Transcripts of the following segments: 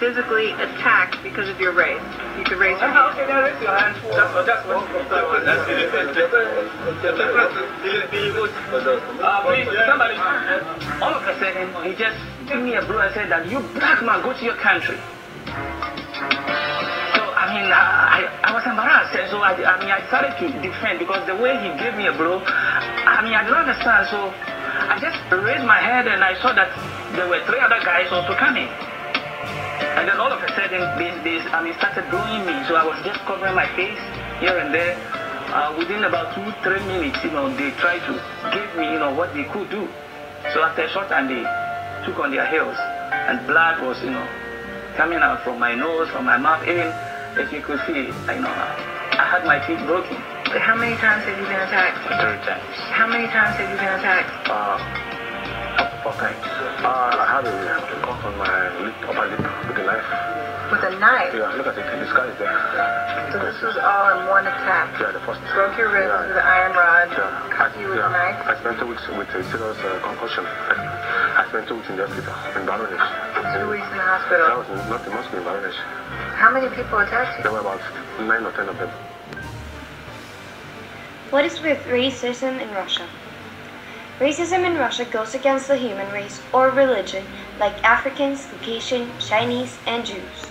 physically attacked because of your race? You could raise your hand. Okay, now raise your hand. Just one. Please, somebody. All of a sudden, he just gave me a blow and said that you black man, go to your country. So, I was embarrassed. And so, I started to defend because the way he gave me a blow, I don't understand. So, I just raised my head and I saw that there were 3 other guys also coming. And then all of a sudden, they started blowing me. So I was just covering my face here and there. Within about 2-3 minutes, they tried to give me, what they could do. So after a short time, they took on their heels. And blood was, coming out from my nose, from my mouth. Even if you could see, I had my teeth broken. How many times have you been attacked? 3 times. How many times have you been attacked? 4 times. I had a cut on my upper lip with a knife. With a knife? Yeah, look at it. The scar is there. So this was all in one attack? Yeah, the first. Broke your ribs with an iron rod, cut you with a yeah. knife? I spent 2 weeks with a serious concussion. I spent 2 weeks in the hospital in Baroness. 2 weeks in the hospital? That was not the mosque in Baroness. How many people attacked you? There were about 9 or 10 of them. What is with racism in Russia? Racism in Russia goes against the human race or religion, like Africans, Caucasian, Chinese, and Jews.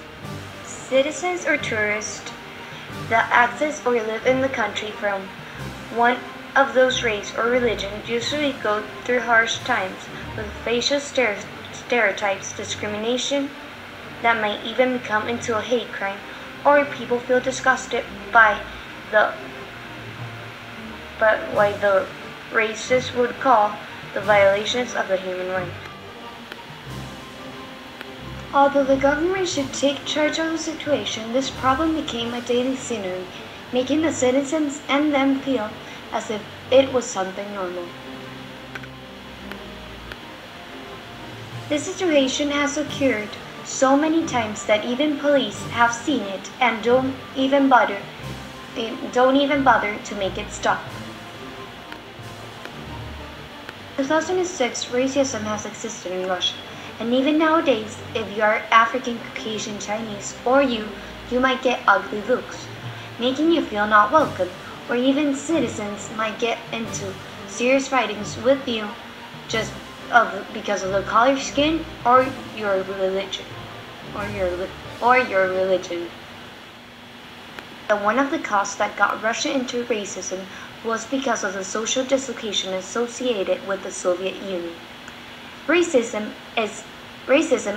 Citizens or tourists that access or live in the country from one of those race or religion usually go through harsh times with facial stereotypes, discrimination that might even become into a hate crime, or people feel disgusted by what the racists would call the violations of the human right. Although the government should take charge of the situation, this problem became a daily scenery, making the citizens and them feel as if it was something normal. This situation has occurred so many times that even police have seen it and don't even bother to make it stop. In 2006, racism has existed in Russia, and even nowadays, if you are African, Caucasian, Chinese, or you might get ugly looks, making you feel not welcome, or even citizens might get into serious fightings with you just because of the color of skin or your religion, And one of the causes that got Russia into racism was because of the social dislocation associated with the Soviet Union. Racism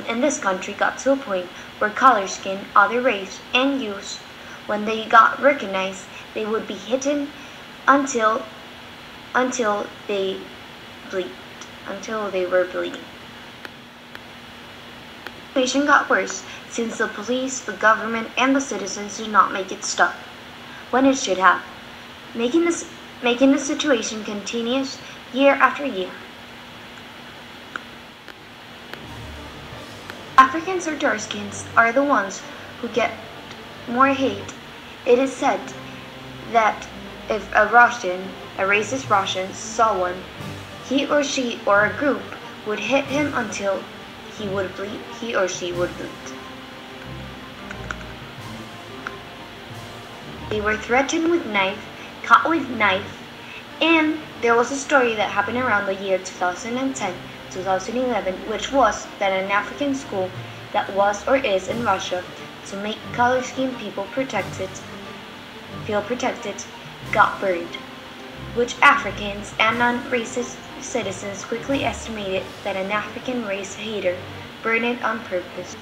in this country got to a point where color, skin, other race, and youth, when they got recognized, they would be hidden until they were bleeding. The situation got worse since the police, the government, and the citizens did not make it stop when it should have, making the situation continuous year after year. Africans or dark-skins are the ones who get more hate. It is said that if a racist Russian saw one, he or she or a group would hit him until he or she would bleed. They were threatened with knife, caught with knife, and there was a story that happened around the year 2010-2011, which was that an African school that was or is in Russia to make color-skinned people feel protected, got burned, which Africans and non-racist citizens quickly estimated that an African race hater burned it on purpose.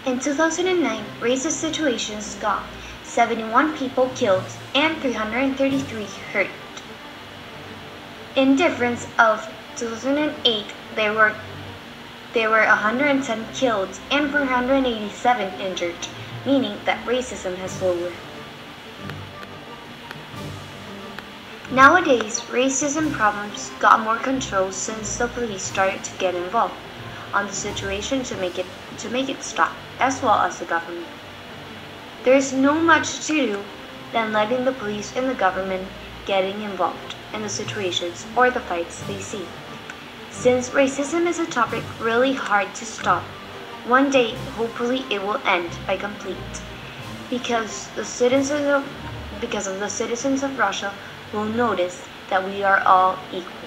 In 2009, racist situations got 71 people killed and 333 hurt. In difference of 2008, there were 110 killed and 487 injured, meaning that racism has lowered. Nowadays, racism problems got more control since the police started to get involved on the situation to make it stop, as well as the government. There is no much to do than letting the police and the government getting involved in the situations or the fights they see. Since racism is a topic really hard to stop, one day, hopefully, it will end by complete, because of the citizens of Russia will notice that we are all equal.